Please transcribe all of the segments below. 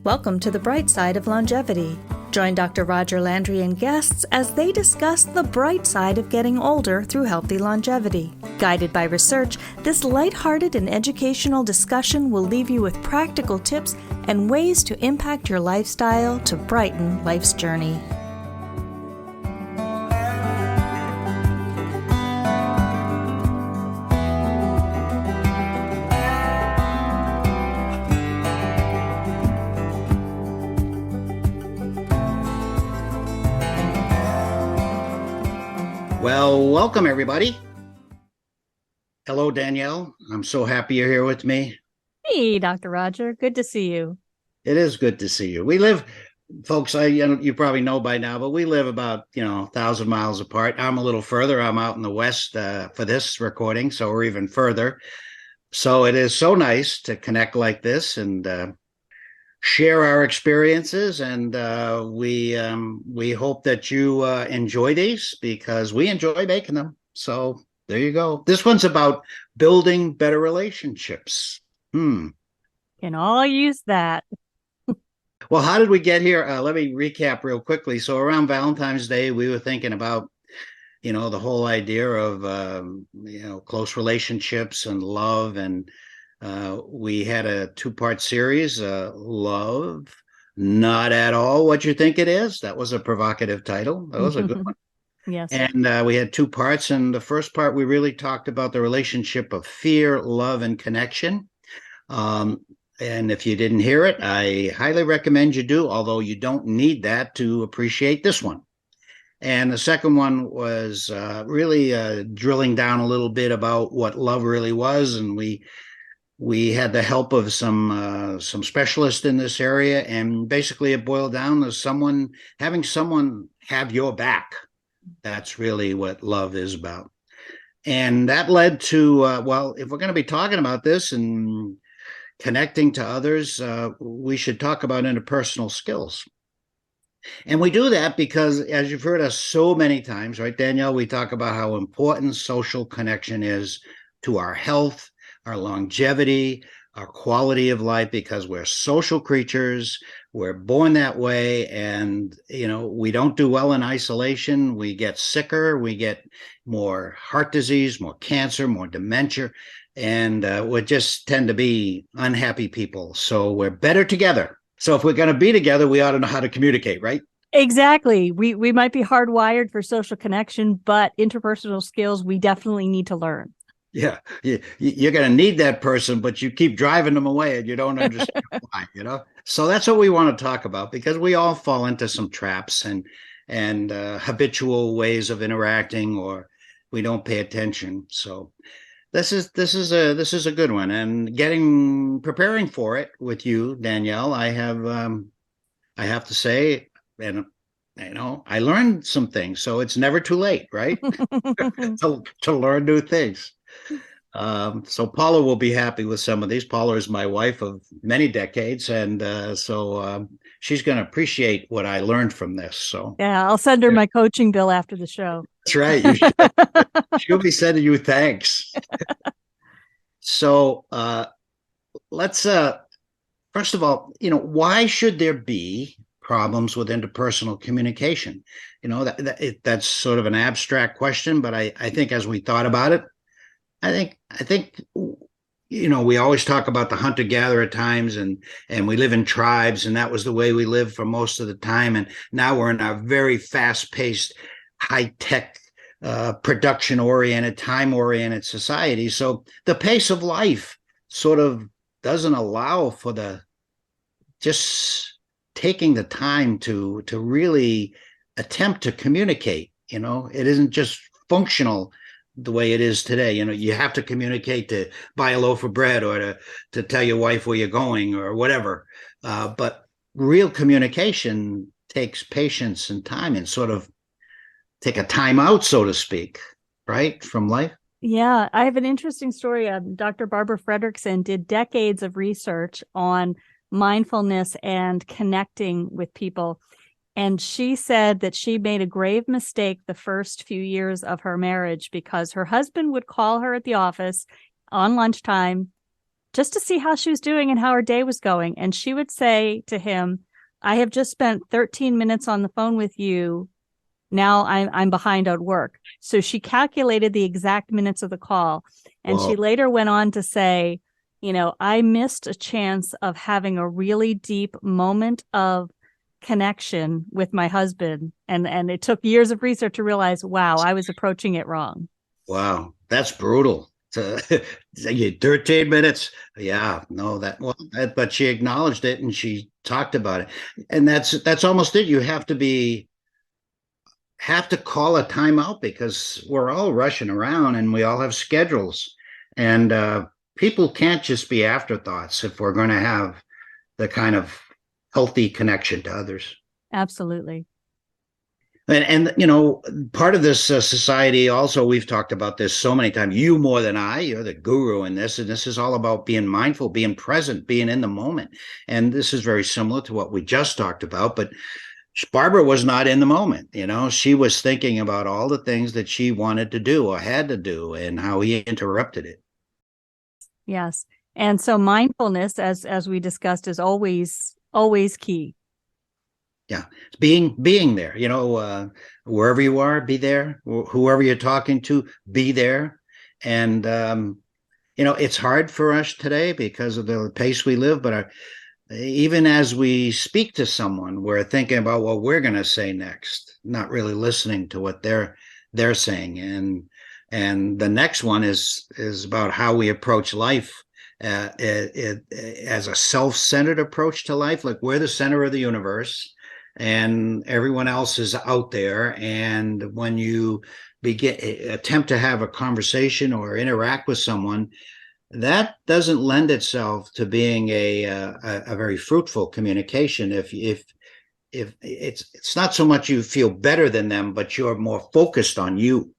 Welcome to the bright side of longevity. Join Dr. Roger Landry and guests as they discuss the bright side of getting older through healthy longevity. Guided by research, this lighthearted and educational discussion will leave you with practical tips and ways to impact your lifestyle to brighten life's journey. Well, welcome everybody. Hello, Danielle. I'm so happy you're here with me. Hey, Dr. Roger. Good to see you. It is good to see you. We live, folks, you probably know by now, but we live about, 1,000 miles apart. I'm a little further. I'm out in the West for this recording, so we're even further. So it is so nice to connect like this and share our experiences, and we hope that you enjoy these because we enjoy making them. So there you go. This one's about building better relationships. Can all use that. Well, how did we get here? Let me recap real quickly. So around Valentine's Day, we were thinking about, the whole idea of, close relationships and love. And we had a 2-part series, Love, Not at All What You Think It Is. That was a provocative title. That was a good one. Yes. And we had 2 parts. And the first part, we really talked about the relationship of fear, love, and connection. And if you didn't hear it, I highly recommend you do, although you don't need that to appreciate this one. And the second one was really drilling down a little bit about what love really was. And we had the help of some specialists in this area, and basically it boiled down to having someone have your back. That's really what love is about. And that led to, if we're going to be talking about this and connecting to others, we should talk about interpersonal skills. And we do that because, as you've heard us so many times, right, Danielle, we talk about how important social connection is to our health, our longevity, our quality of life, because we're social creatures. We're born that way. And, we don't do well in isolation. We get sicker. We get more heart disease, more cancer, more dementia. And we just tend to be unhappy people. So we're better together. So if we're going to be together, we ought to know how to communicate, right? Exactly. We might be hardwired for social connection, but interpersonal skills we definitely need to learn. Yeah, you're going to need that person, but you keep driving them away and you don't understand why, So that's what we want to talk about, because we all fall into some traps and habitual ways of interacting, or we don't pay attention. So this is a good one, and preparing for it with you, Danielle, I have to say, and I learned some things, so it's never too late, right? to learn new things. So Paula will be happy with some of these. Paula is my wife of many decades, and so she's going to appreciate what I learned from this. So yeah, I'll send her my coaching bill after the show. That's right. You should. She'll be sending you thanks. So let's first of all, why should there be problems with interpersonal communication? That's sort of an abstract question, but I think as we thought about it, I think we always talk about the hunter-gatherer times, and we live in tribes, and that was the way we lived for most of the time. And now we're in our very fast-paced, high-tech, production-oriented, time-oriented society. So the pace of life sort of doesn't allow for just taking the time to really attempt to communicate. It isn't just functional the way it is today. You have to communicate to buy a loaf of bread, or to tell your wife where you're going, or whatever. But real communication takes patience and time, and sort of take a time out, so to speak, right, from life. Yeah, I have an interesting story. Dr. Barbara Fredrickson did decades of research on mindfulness and connecting with people. And she said that she made a grave mistake the first few years of her marriage, because her husband would call her at the office on lunchtime just to see how she was doing and how her day was going. And she would say to him, I have just spent 13 minutes on the phone with you. Now I'm behind on work. So she calculated the exact minutes of the call. And Whoa. she later went on to say, I missed a chance of having a really deep moment of connection with my husband. And it took years of research to realize, wow, I was approaching it wrong. Wow, that's brutal. 13 minutes. Yeah, no, but she acknowledged it and she talked about it. And that's almost it. You have to call a timeout because we're all rushing around and we all have schedules. And people can't just be afterthoughts if we're going to have the kind of healthy connection to others. Absolutely. And part of this society also, we've talked about this so many times, you more than I, you're the guru in this, and this is all about being mindful, being present, being in the moment. And this is very similar to what we just talked about, but Barbara was not in the moment. She was thinking about all the things that she wanted to do or had to do and how he interrupted it. Yes. And so mindfulness, as we discussed, is always key. Yeah, being there, wherever you are, be there. Whoever you're talking to, be there. And it's hard for us today because of the pace we live. But even as we speak to someone, we're thinking about what we're going to say next, not really listening to what they're saying. And the next one is about how we approach life. As a self-centered approach to life, like we're the center of the universe and everyone else is out there. And when you attempt to have a conversation or interact with someone, that doesn't lend itself to being a very fruitful communication. If it's not so much you feel better than them, but you're more focused on you.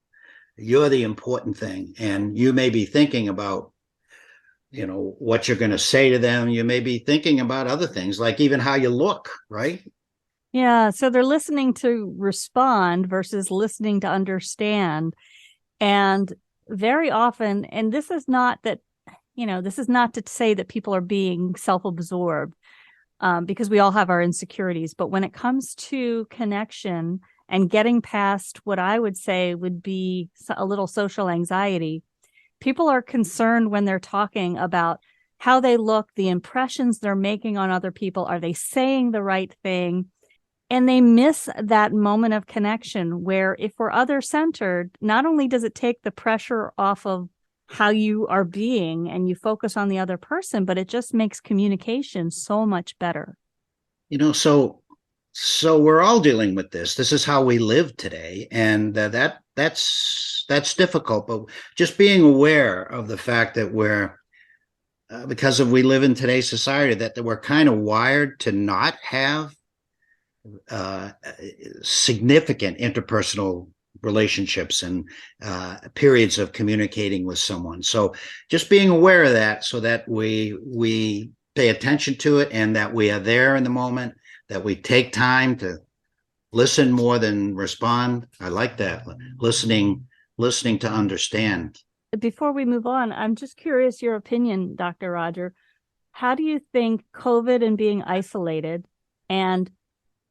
You're the important thing, and you may be thinking about what you're going to say to them. You may be thinking about other things, like even how you look, right? Yeah. So they're listening to respond versus listening to understand. And very often, and this is not to say that people are being self-absorbed, because we all have our insecurities. But when it comes to connection and getting past what I would say would be a little social anxiety, people are concerned when they're talking about how they look, the impressions they're making on other people. Are they saying the right thing? And they miss that moment of connection where, if we're other-centered, not only does it take the pressure off of how you are being and you focus on the other person, but it just makes communication so much better. So we're all dealing with this. This is how we live today. And that's difficult, but just being aware of the fact that because we live in today's society, that we're kind of wired to not have significant interpersonal relationships and periods of communicating with someone. So just being aware of that so that we pay attention to it and that we are there in the moment, that we take time to listen more than respond. I like that. Listening to understand. Before we move on, I'm just curious your opinion, Dr. Roger. How do you think COVID and being isolated and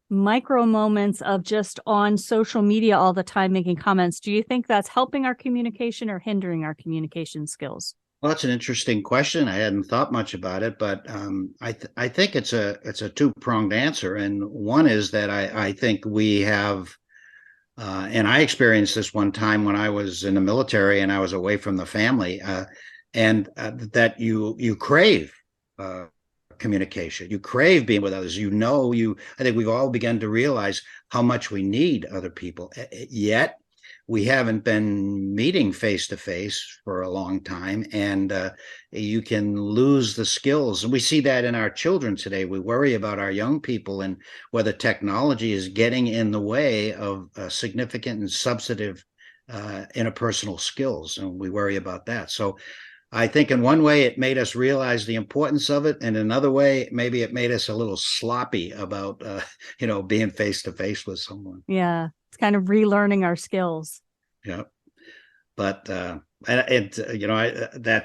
micro moments of just on social media all the time making comments, do you think that's helping our communication or hindering our communication skills? Well, that's an interesting question. I hadn't thought much about it, but I think it's a two-pronged answer. And one is that I think we have, and I experienced this one time when I was in the military and I was away from the family, and that you crave communication. You crave being with others. I think we've all begun to realize how much we need other people. Yet we haven't been meeting face to face for a long time, and you can lose the skills. And we see that in our children today. We worry about our young people and whether technology is getting in the way of significant and substantive interpersonal skills, and we worry about that. So I think in one way it made us realize the importance of it, and another way maybe it made us a little sloppy about being face to face with someone. Yeah, it's kind of relearning our skills. Yeah. But that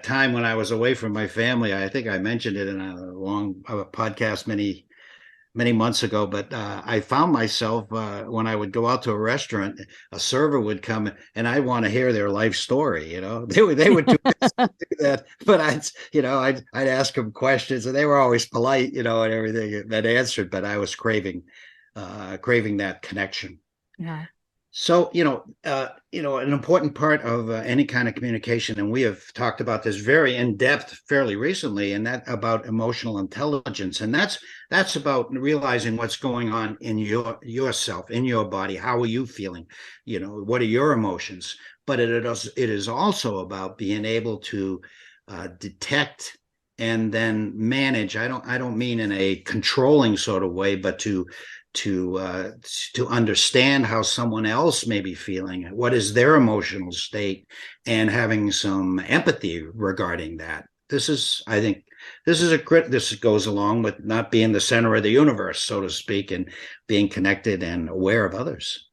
time when I was away from my family, I think I mentioned it in a podcast many months ago, but I found myself when I would go out to a restaurant, a server would come and I want to hear their life story. They would do that, but I'd ask them questions, and they were always polite, and everything that answered. But I was craving that connection. Yeah. So, an important part of any kind of communication, and we have talked about this very in depth fairly recently, and that about emotional intelligence, and that's about realizing what's going on in yourself, in your body. How are you feeling? What are your emotions? But it is also about being able to detect and then manage. I don't mean in a controlling sort of way, but to understand how someone else may be feeling, what is their emotional state, and having some empathy regarding that. I think this goes along with not being the center of the universe, so to speak, and being connected and aware of others.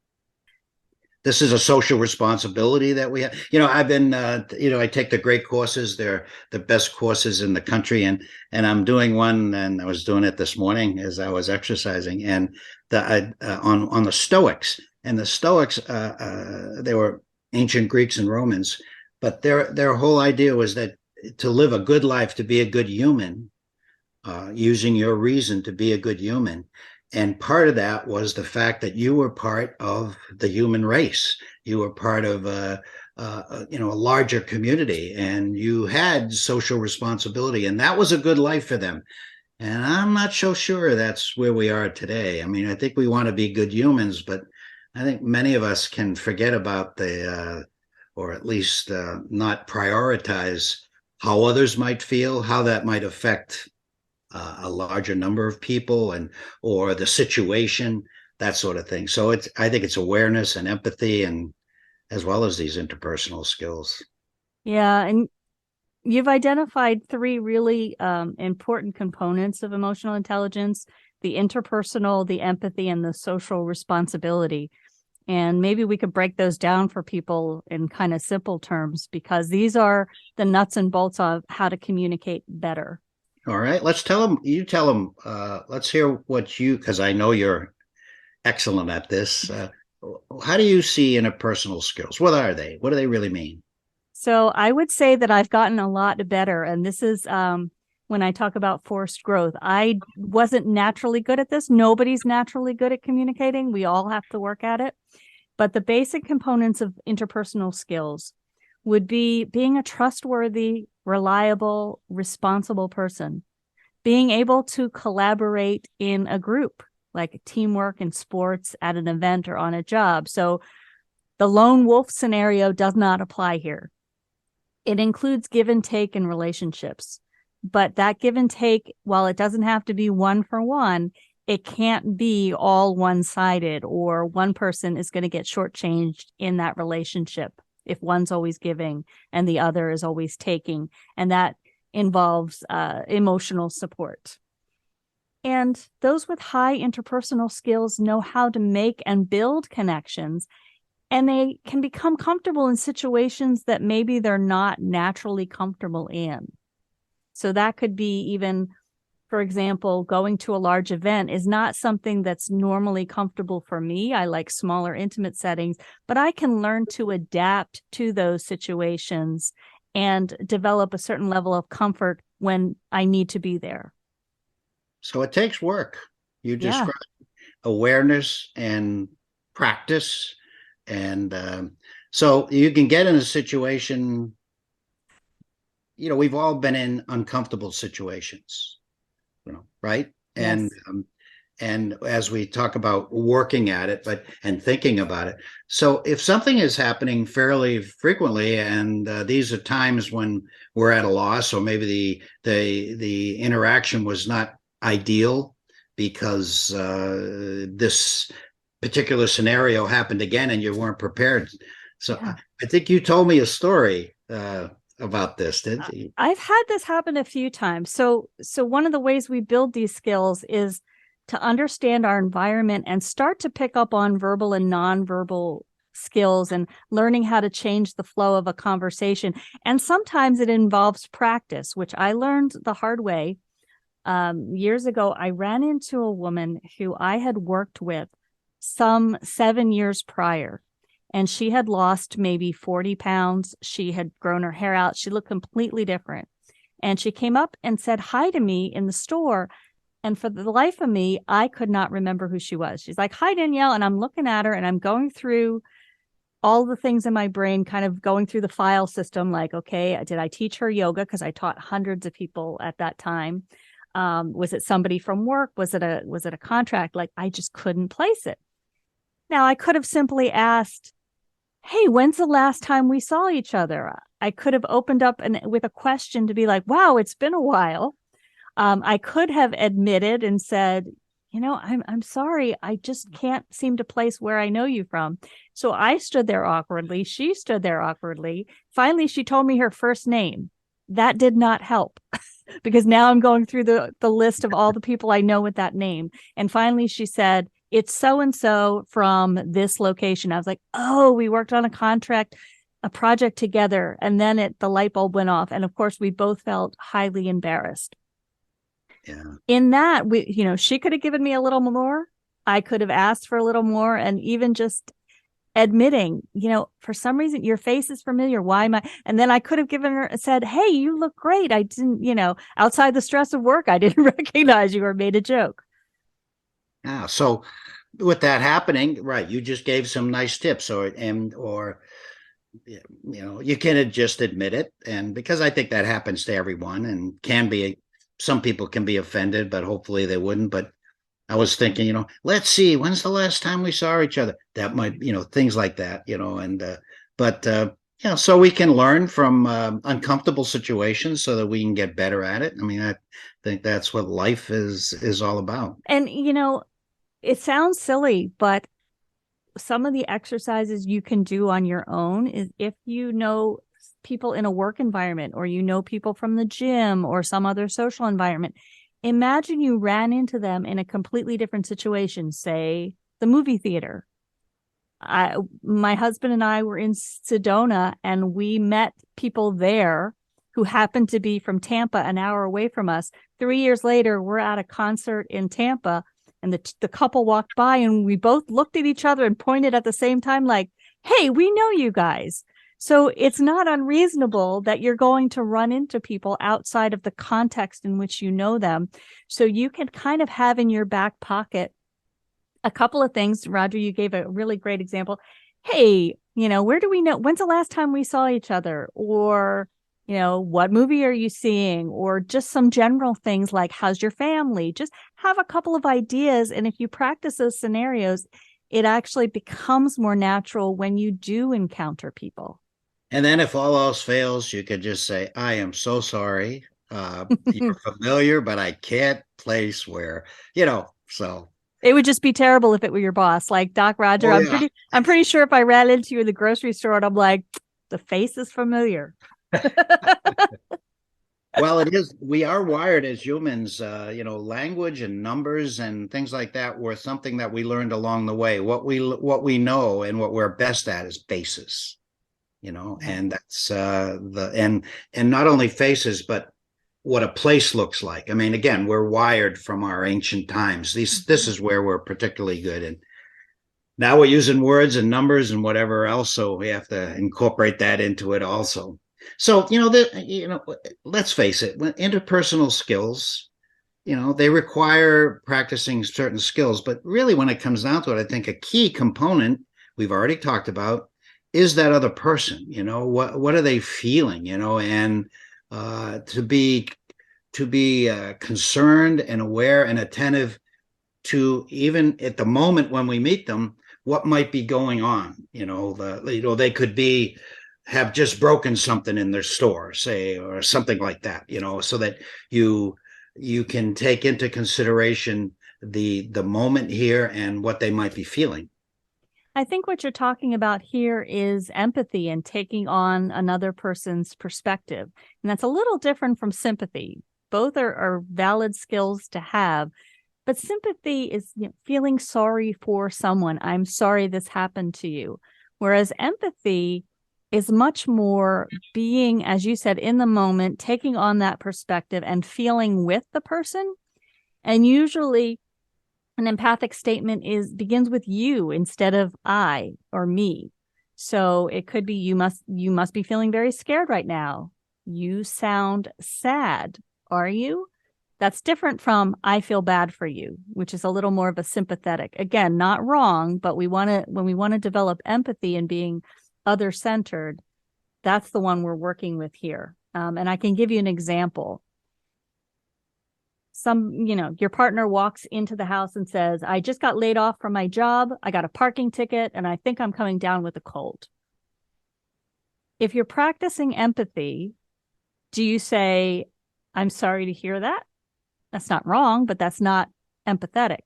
This is a social responsibility that we have. I've been, I take the great courses. They're the best courses in the country. And I'm doing one, and I was doing it this morning as I was exercising, and on the Stoics. And the Stoics, they were ancient Greeks and Romans, but their whole idea was that to live a good life, to be a good human, using your reason to be a good human. And part of that was the fact that you were part of the human race. You were part of a larger community, and you had social responsibility, and that was a good life for them. And I'm not so sure that's where we are today. I mean, I think we want to be good humans, but I think many of us can forget about or at least not prioritize how others might feel, how that might affect a larger number of people or the situation, that sort of thing. So I think it's awareness and empathy, and as well as these interpersonal skills. Yeah. And you've identified three really important components of emotional intelligence: the interpersonal, the empathy, and the social responsibility. And maybe we could break those down for people in kind of simple terms, because these are the nuts and bolts of how to communicate better. All right, let's tell them. You tell them. Let's hear because I know you're excellent at this. How do you see interpersonal skills? What are they? What do they really mean? So I would say that I've gotten a lot better. And this is when I talk about forced growth. I wasn't naturally good at this. Nobody's naturally good at communicating. We all have to work at it. But the basic components of interpersonal skills would be being a trustworthy, reliable, responsible person, being able to collaborate in a group, like teamwork in sports, at an event, or on a job. So the lone wolf scenario does not apply here. It includes give and take in relationships, but that give and take, while it doesn't have to be one for one, it can't be all one-sided, or one person is going to get shortchanged in that relationship if one's always giving and the other is always taking. And that involves emotional support. And those with high interpersonal skills know how to make and build connections, and they can become comfortable in situations that maybe they're not naturally comfortable in. So that could be even, for example, going to a large event is not something that's normally comfortable for me. I like smaller, intimate settings, but I can learn to adapt to those situations and develop a certain level of comfort when I need to be there. So it takes work. You describe awareness and practice. And so you can get in a situation, we've all been in uncomfortable situations, right? Yes. And as we talk about working at it, and thinking about it. So if something is happening fairly frequently, and these are times when we're at a loss, or maybe the interaction was not ideal because this particular scenario happened again and you weren't prepared. So yeah. I think you told me a story about this, didn't you? I've had this happen a few times. So one of the ways we build these skills is to understand our environment and start to pick up on verbal and nonverbal skills and learning how to change the flow of a conversation. And sometimes it involves practice, which I learned the hard way. Years ago, I ran into a woman who I had worked with some 7 years prior, and she had lost maybe 40 pounds. She had grown her hair out. She looked completely different. And she came up and said hi to me in the store. And for the life of me, I could not remember who she was. She's like, "Hi, Danielle." And I'm looking at her and I'm going through all the things in my brain, kind of going through the file system, like, okay, did I teach her yoga? Because I taught hundreds of people at that time. Was it somebody from work? Was it a contract? Like, I just couldn't place it. Now, I could have simply asked, "Hey, when's the last time we saw each other?" I could have opened up with a question to be like, "Wow, it's been a while." I could have admitted and said, I'm sorry. I just can't seem to place where I know you from. So I stood there awkwardly. She stood there awkwardly. Finally, she told me her first name. That did not help because now I'm going through the list of all the people I know with that name. And finally, she said, "It's so-and-so from this location." I was like, "Oh, we worked on a project together." And then the light bulb went off. And of course, we both felt highly embarrassed. Yeah. In that, she could have given me a little more. I could have asked for a little more. And even just admitting, for some reason, your face is familiar. Why am I? And then I could have said, "Hey, you look great. I didn't, outside the stress of work, I didn't recognize you," or made a joke. Yeah. So with that happening, right, you just gave some nice tips or you can just admit it. And because I think that happens to everyone and some people can be offended, but hopefully they wouldn't. But I was thinking, let's see, when's the last time we saw each other? That might, things like that, so we can learn from uncomfortable situations so that we can get better at it. I mean, I think that's what life is all about. And, it sounds silly, but some of the exercises you can do on your own is if you know people in a work environment or people from the gym or some other social environment. Imagine you ran into them in a completely different situation, say the movie theater. My husband and I were in Sedona and we met people there who happened to be from Tampa, an hour away from us. 3 years later, we're at a concert in Tampa and the couple walked by and we both looked at each other and pointed at the same time like, "Hey, we know you guys." So it's not unreasonable that you're going to run into people outside of the context in which you know them. So you can kind of have in your back pocket a couple of things. Roger, you gave a really great example. "Hey, where do we know? When's the last time we saw each other?" Or, "What movie are you seeing?" Or just some general things like, "How's your family?" Just have a couple of ideas. And if you practice those scenarios, it actually becomes more natural when you do encounter people. And then if all else fails, you could just say, "I am so sorry. You're familiar, but I can't place where, so." It would just be terrible if it were your boss. Like, "Doc Roger, Oh, yeah. I'm pretty sure if I ran into you in the grocery store and I'm like, the face is familiar." Well, it is. We are wired as humans. Language and numbers and things like that were something that we learned along the way. What we know and what we're best at is basis. And that's and not only faces, but what a place looks like. I mean, again, we're wired from our ancient times. This is where we're particularly good. And now we're using words and numbers and whatever else, so we have to incorporate that into it also. So, let's face it, when interpersonal skills, they require practicing certain skills, but really when it comes down to it, I think a key component we've already talked about is that other person. What are they feeling, and to be concerned and aware and attentive to, even at the moment when we meet them, what might be going on. They could have just broken something in their store, say, or something like that, so that you can take into consideration the moment here and what they might be feeling. I think what you're talking about here is empathy and taking on another person's perspective. And that's a little different from sympathy. Both are valid skills to have. But sympathy is feeling sorry for someone. I'm sorry this happened to you. Whereas empathy is much more being, as you said, in the moment, taking on that perspective and feeling with the person. And usually an empathic statement begins with you instead of I or me. So it could be you must be feeling very scared right now. You sound sad. Are you? That's different from I feel bad for you, which is a little more of a sympathetic. Again, not wrong, but when we want to develop empathy and being other-centered, that's the one we're working with here. And I can give you an example. Your partner walks into the house and says, I just got laid off from my job. I got a parking ticket and I think I'm coming down with a cold. If you're practicing empathy, do you say, I'm sorry to hear that? That's not wrong, but that's not empathetic.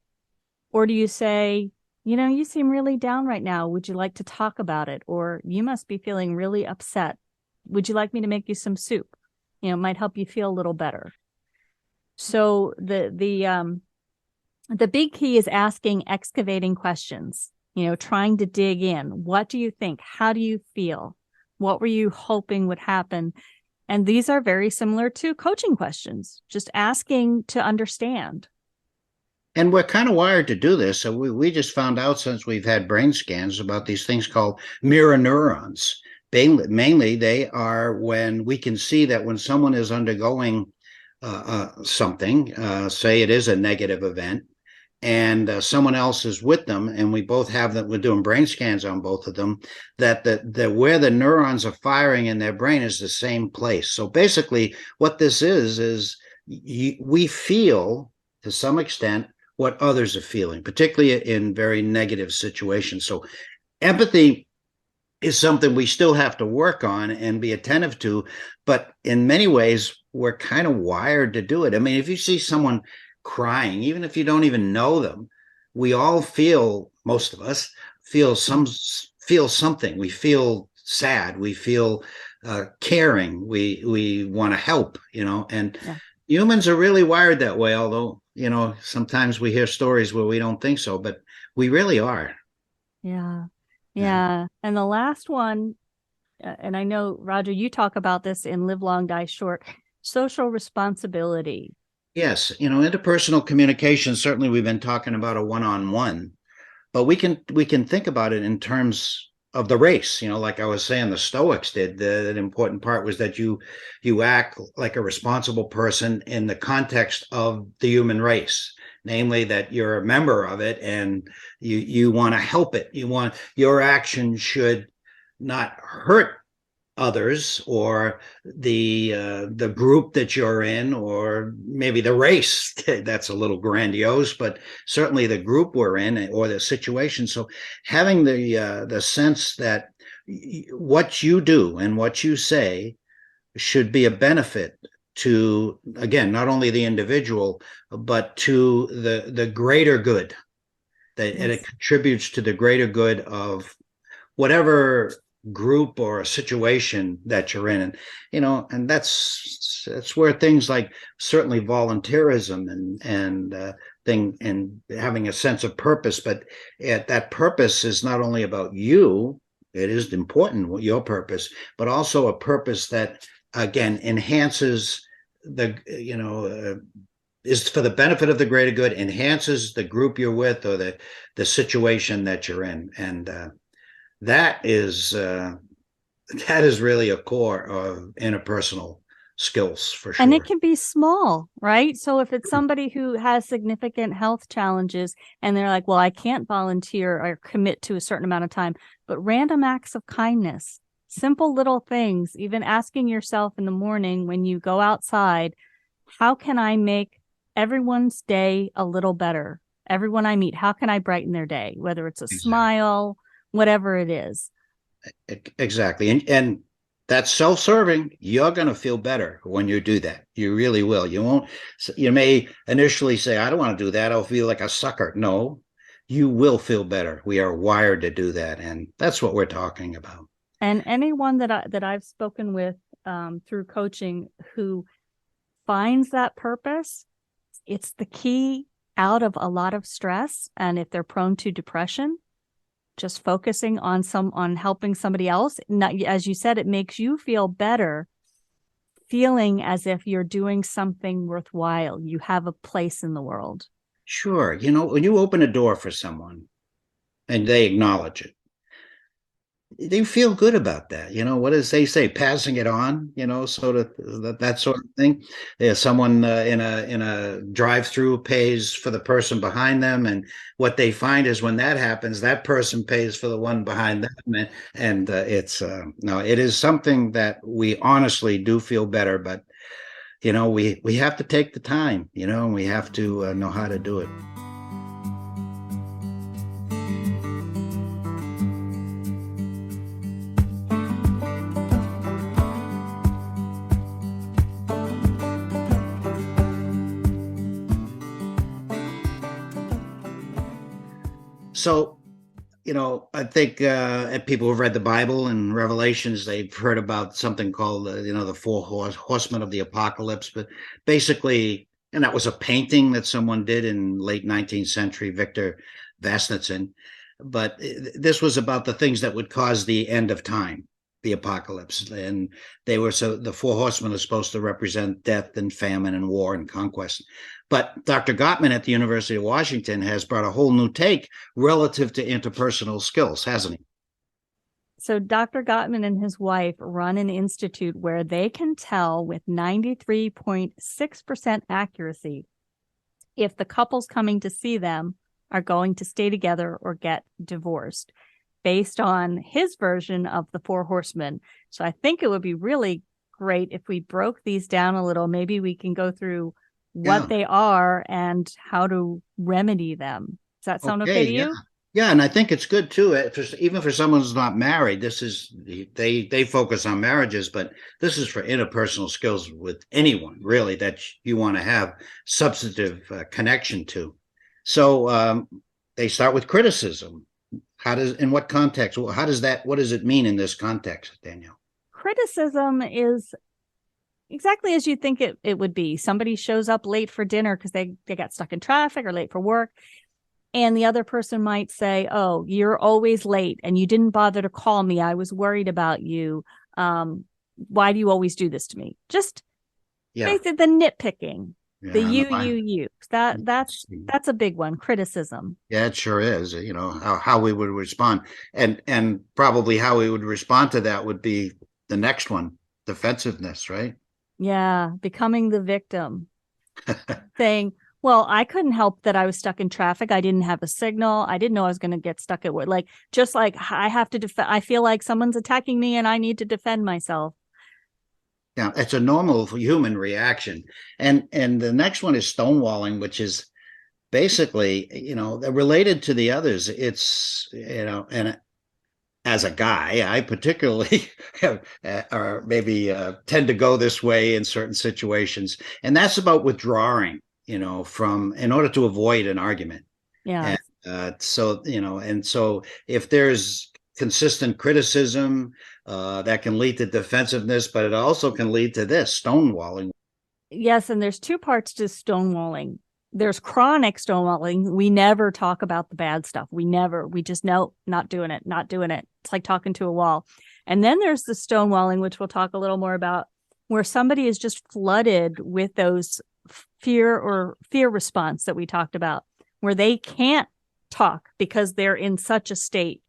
Or do you say, you seem really down right now. Would you like to talk about it? Or you must be feeling really upset. Would you like me to make you some soup? It might help you feel a little better. So the big key is asking excavating questions, trying to dig in. What do you think? How do you feel? What were you hoping would happen? And these are very similar to coaching questions, just asking to understand. And we're kind of wired to do this. So we just found out, since we've had brain scans, about these things called mirror neurons. Mainly, they are when we can see that when someone is undergoing something, say it is a negative event, and someone else is with them, and we both have that, we're doing brain scans on both of them, that the where the neurons are firing in their brain is the same place. So basically what this is we feel to some extent what others are feeling, particularly in very negative situations. So empathy is something we still have to work on and be attentive to, but in many ways we're kind of wired to do it. I mean, if you see someone crying, even if you don't even know them, we all feel, most of us feel something. We feel sad, we feel caring, we want to help, and humans are really wired that way, although sometimes we hear stories where we don't think so, but we really are. Yeah. And the last one, and I know, Roger, you talk about this in Live Long, Die Short, social responsibility. Yes, interpersonal communication, certainly we've been talking about a one-on-one, but we can think about it in terms of the race. Like I was saying, the Stoics did. The important part was that you act like a responsible person in the context of the human race, namely that you're a member of it and you want to help it. Your action should not hurt others or the group that you're in, or maybe the race. That's a little grandiose, but certainly the group we're in or the situation. So having the sense that what you do and what you say should be a benefit to, again, not only the individual, but to the greater good, that and it contributes to the greater good of whatever group or a situation that you're in. And that's where things like certainly volunteerism and having a sense of purpose, but that purpose is not only about you. It is important, your purpose, but also a purpose that, again, enhances is for the benefit of the greater good, enhances the group you're with or the situation that you're in. And that is really a core of interpersonal skills, for sure. And it can be small, right? So if it's somebody who has significant health challenges and they're like, well, I can't volunteer or commit to a certain amount of time, but random acts of kindness, simple little things, even asking yourself in the morning when you go outside, how can I make everyone's day a little better? Everyone I meet, how can I brighten their day? Whether it's a smile, whatever it is. Exactly. And that's self-serving. You're going to feel better when you do that. You really will. You may initially say, I don't want to do that. I'll feel like a sucker. No, you will feel better. We are wired to do that. And that's what we're talking about. And anyone that I've spoken with through coaching who finds that purpose, it's the key out of a lot of stress. And if they're prone to depression, just focusing on helping somebody else. Not, as you said, it makes you feel better, feeling as if you're doing something worthwhile. You have a place in the world. Sure. When you open a door for someone and they acknowledge it, they feel good about that. What does they say? Passing it on, sort of that sort of thing. Someone in a drive-through pays for the person behind them, and what they find is when that happens, that person pays for the one behind them, and it's no, it is something that we honestly do feel better, but we have to take the time, and we have to know how to do it. So, I think people who've read the Bible and Revelations, they've heard about something called, the four horsemen of the apocalypse. But basically, and that was a painting that someone did in late 19th century, Victor Vasnitsin. But this was about the things that would cause the end of time, the apocalypse. And the four horsemen are supposed to represent death and famine and war and conquest. But Dr. Gottman at the University of Washington has brought a whole new take relative to interpersonal skills, hasn't he? So Dr. Gottman and his wife run an institute where they can tell with 93.6% accuracy if the couples coming to see them are going to stay together or get divorced, based on his version of the four horsemen. So I think it would be really great if we broke these down a little. Maybe we can go through what they are and how to remedy them. Does that sound okay to you? Yeah, and I think it's good too. Even for someone who's not married, they focus on marriages, but this is for interpersonal skills with anyone really that you want to have substantive connection to. So they start with criticism. In what context? What does it mean in this context, Danielle? Criticism is exactly as you think it would be. Somebody shows up late for dinner because they got stuck in traffic or late for work. And the other person might say, "Oh, you're always late and you didn't bother to call me. I was worried about you. Why do you always do this to me?" Just basically the nitpicking, the you. That's a big one, criticism. Yeah, it sure is. How we would respond. And probably how we would respond to that would be the next one, defensiveness, right? Yeah, becoming the victim, saying, "Well, I couldn't help that I was stuck in traffic. I didn't have a signal. I didn't know I was going to get stuck at work." Just like I have to defend. I feel like someone's attacking me and I need to defend myself. Yeah, it's a normal human reaction. And the next one is stonewalling, which is basically, related to the others. It's, and as a guy, I particularly or maybe tend to go this way in certain situations. And that's about withdrawing, in order to avoid an argument. Yeah. So if there's consistent criticism, that can lead to defensiveness, but it also can lead to this stonewalling. Yes. And there's two parts to stonewalling. There's chronic stonewalling. We never talk about the bad stuff. We just know, not doing it. It's like talking to a wall. And then there's the stonewalling, which we'll talk a little more about, where somebody is just flooded with those fear response that we talked about, where they can't talk because they're in such a state.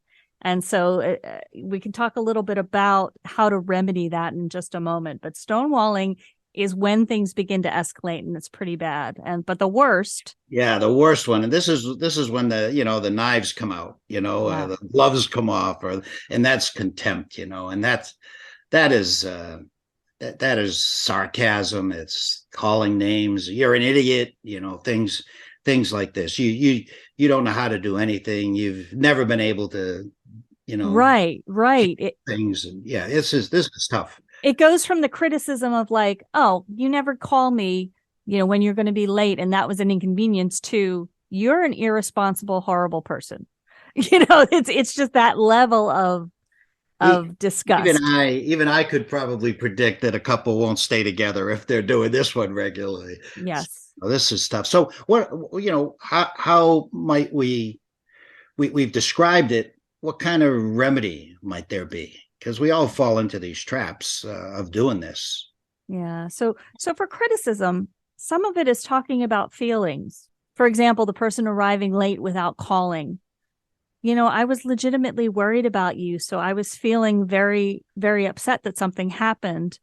And so we can talk a little bit about how to remedy that in just a moment. But stonewalling is when things begin to escalate, and it's pretty bad. But the worst. Yeah, the worst one. And this is when the knives come out, the gloves come off, and that's contempt, and that is sarcasm. It's calling names. You're an idiot, things like this. You don't know how to do anything. You've never been able to, right. Things. And this is tough. It goes from the criticism of like, "Oh, you never call me, when you're going to be late, and that was an inconvenience," to "You're an irresponsible, horrible person." It's just that level of disgust. Even I could probably predict that a couple won't stay together if they're doing this one regularly. Yes. So this is tough. So what, how might we've described it, what kind of remedy might there be? Because we all fall into these traps of doing this. Yeah. So for criticism, some of it is talking about feelings. For example, the person arriving late without calling. I was legitimately worried about you, so I was feeling very, very upset that something happened.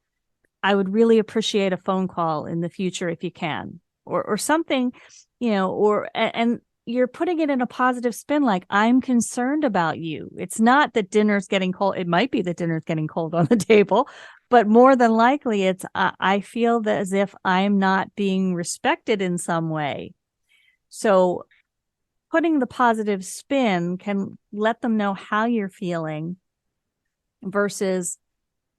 I would really appreciate a phone call in the future if you can, or something, and you're putting it in a positive spin, like, I'm concerned about you. It's not that dinner's getting cold. It might be that dinner's getting cold on the table, but more than likely it's, I feel that as if I'm not being respected in some way. So putting the positive spin can let them know how you're feeling versus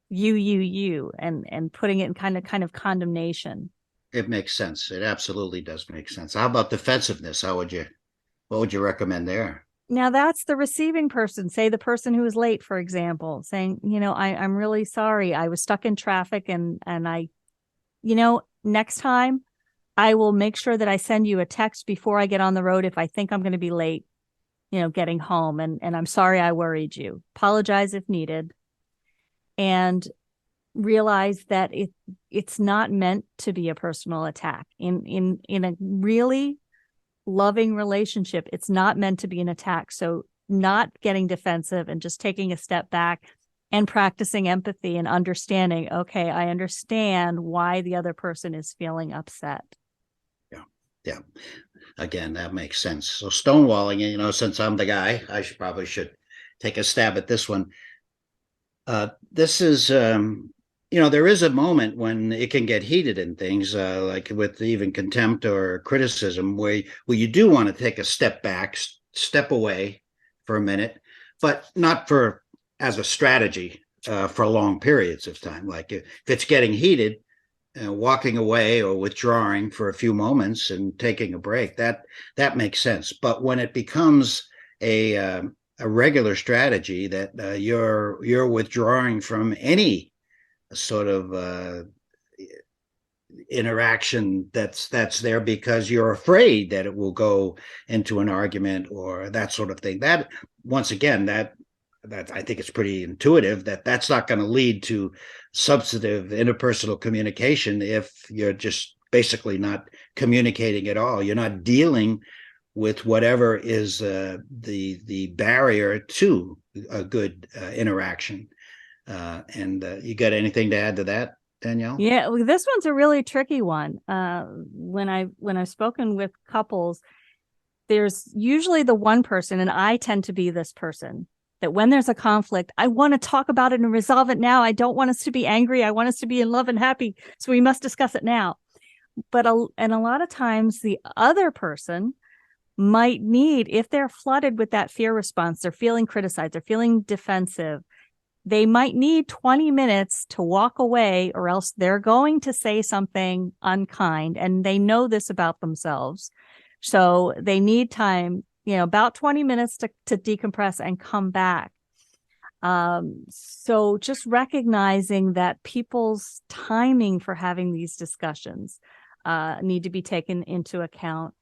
you, and putting it in kind of condemnation. It makes sense. It absolutely does make sense. How about defensiveness? What would you recommend there? Now that's the receiving person, say the person who is late, for example, saying, I'm really sorry. I was stuck in traffic and I, next time I will make sure that I send you a text before I get on the road if I think I'm going to be late, getting home. And I'm sorry I worried you. Apologize if needed. And realize that it's not meant to be a personal attack. In a really loving relationship, it's not meant to be an attack. So not getting defensive and just taking a step back and practicing empathy and understanding, okay, I understand why the other person is feeling upset. Yeah. Again, that makes sense. So stonewalling, since I'm the guy, I probably should take a stab at this one. This is, there is a moment when it can get heated in things, like with even contempt or criticism, where you do want to take a step back, step away for a minute, but not as a strategy for long periods of time. Like if it's getting heated, walking away or withdrawing for a few moments and taking a break, that makes sense. But when it becomes a regular strategy that you're withdrawing from any sort of interaction that's there because you're afraid that it will go into an argument or that sort of thing, that once again, that I think it's pretty intuitive that that's not going to lead to substantive interpersonal communication if you're just basically not communicating at all. You're not dealing with whatever is the barrier to a good interaction. And you got anything to add to that, Danielle? Yeah, well, this one's a really tricky one. When I've spoken with couples, there's usually the one person, and I tend to be this person, that when there's a conflict, I want to talk about it and resolve it now. I don't want us to be angry. I want us to be in love and happy. So we must discuss it now. But a lot of times the other person might need, if they're flooded with that fear response, they're feeling criticized, they're feeling defensive, they might need 20 minutes to walk away, or else they're going to say something unkind. And they know this about themselves. So they need time, about 20 minutes to decompress and come back. So just recognizing that people's timing for having these discussions need to be taken into account.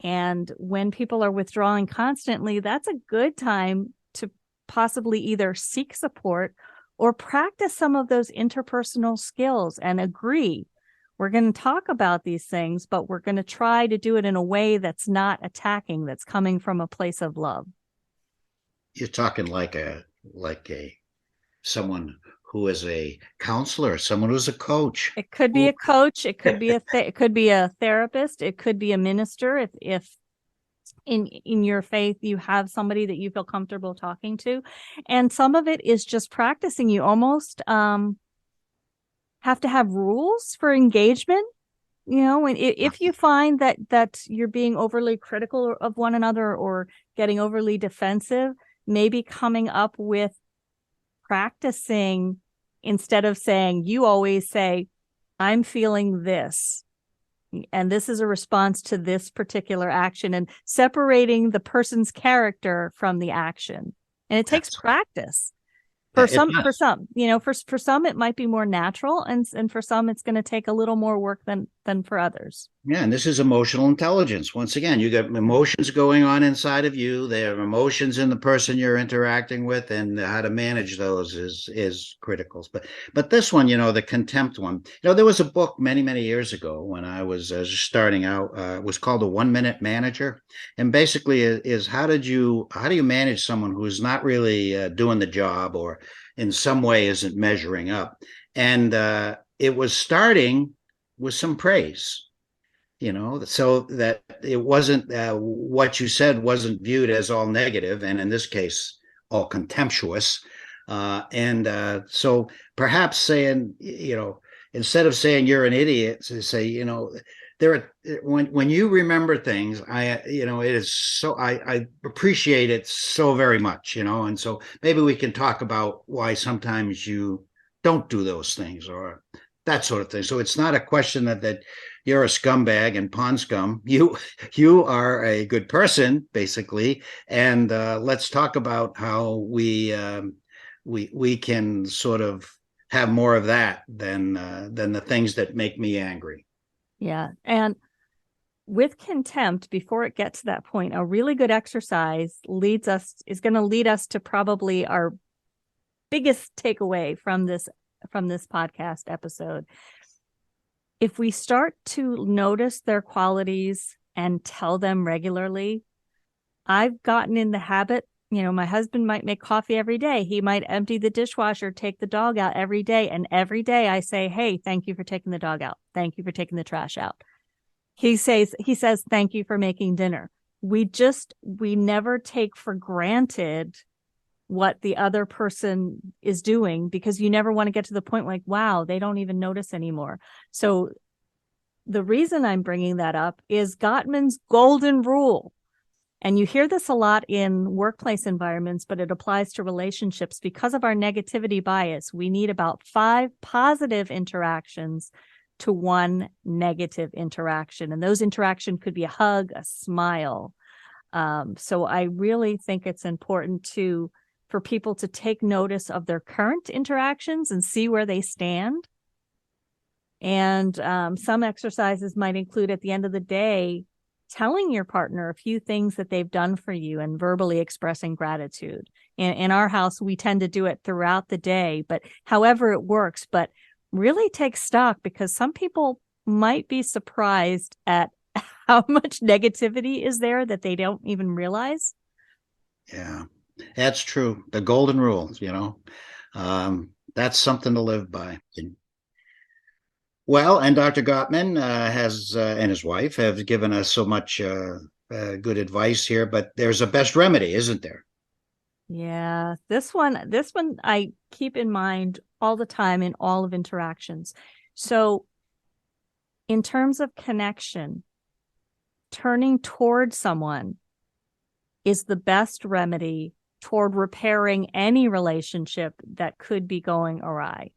And when people are withdrawing constantly, that's a good time to possibly either seek support or practice some of those interpersonal skills and agree. We're going to talk about these things, but we're going to try to do it in a way that's not attacking, that's coming from a place of love. You're talking like someone who is a counselor, someone who's a coach. It could be a coach. It could be it could be a therapist. It could be a minister. If in your faith you have somebody that you feel comfortable talking to, and some of it is just practicing. You almost have to have rules for engagement. And if you find that you're being overly critical of one another or getting overly defensive, maybe coming up with practicing, instead of saying, you always say, I'm feeling this, and this is a response to this particular action, and separating the person's character from the action. And it takes practice. For some, for some, it might be more natural, and for some, it's going to take a little more work than for others. Yeah, and this is emotional intelligence. Once again, you got emotions going on inside of you. There are emotions in the person you're interacting with, and how to manage those is critical. But this one, the contempt one, there was a book many years ago when I was starting out. It was called The 1 Minute Manager, and basically is how do you manage someone who's not really doing the job, or in some way isn't measuring up. And it was starting with some praise, so that it wasn't what you said wasn't viewed as all negative, and in this case, all contemptuous. So perhaps saying, instead of saying you're an idiot, to say, when you remember things, it is so, I appreciate it so very much, and so maybe we can talk about why sometimes you don't do those things, or that sort of thing. So it's not a question that you're a scumbag and pond scum. You are a good person, basically. And let's talk about how we can sort of have more of that than the things that make me angry. Yeah. And with contempt, before it gets to that point, a really good exercise is going to lead us to probably our biggest takeaway from this podcast episode. If we start to notice their qualities and tell them regularly, I've gotten in the habit, my husband might make coffee every day. He might empty the dishwasher, take the dog out every day. And every day I say, hey, thank you for taking the dog out. Thank you for taking the trash out. He says, thank you for making dinner. We never take for granted what the other person is doing, because you never want to get to the point like, wow, they don't even notice anymore. So the reason I'm bringing that up is Gottman's golden rule. And you hear this a lot in workplace environments, but it applies to relationships. Because of our negativity bias, we need about 5 positive interactions to 1 negative interaction. And those interactions could be a hug, a smile. So I really think it's important for people to take notice of their current interactions and see where they stand. And some exercises might include, at the end of the day, telling your partner a few things that they've done for you and verbally expressing gratitude. In our house, we tend to do it throughout the day, but however it works, but really take stock, because some people might be surprised at how much negativity is there that they don't even realize. Yeah. That's true. The golden rule, that's something to live by. Well, and Dr. Gottman and his wife have given us so much good advice here, but there's a best remedy, isn't there? Yeah, this one I keep in mind all the time in all of interactions. So in terms of connection, turning toward someone is the best remedy toward repairing any relationship that could be going awry.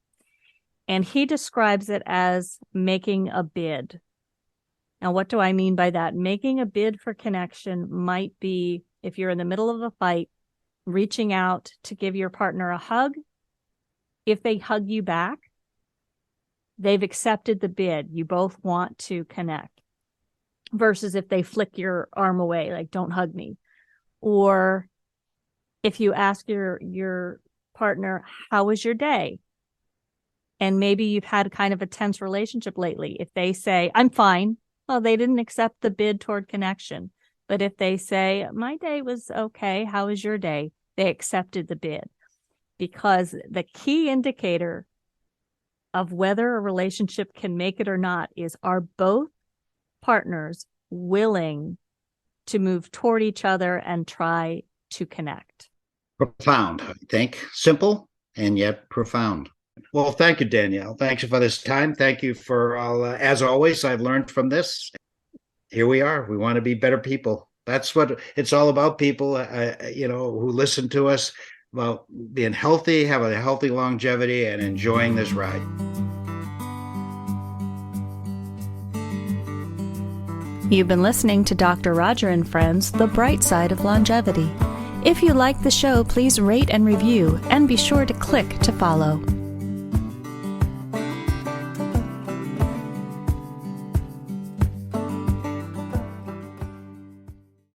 And he describes it as making a bid. Now, what do I mean by that? Making a bid for connection might be, if you're in the middle of a fight, reaching out to give your partner a hug. If they hug you back, they've accepted the bid. You both want to connect. Versus if they flick your arm away, like, don't hug me. Or if you ask your partner, how was your day? And maybe you've had kind of a tense relationship lately. If they say, I'm fine, well, they didn't accept the bid toward connection. But if they say, my day was okay, how was your day? They accepted the bid. Because the key indicator of whether a relationship can make it or not is, are both partners willing to move toward each other and try to connect? Profound, I think. Simple and yet profound. Well, thank you, Danielle. Thank you for this time. Thank you for all. As always, I've learned from this. Here we are. We want to be better people. That's what it's all about, people, who listen to us, about being healthy, having a healthy longevity, and enjoying this ride. You've been listening to Dr. Roger and Friends, The Bright Side of Longevity. If you like the show, please rate and review, and be sure to click to follow.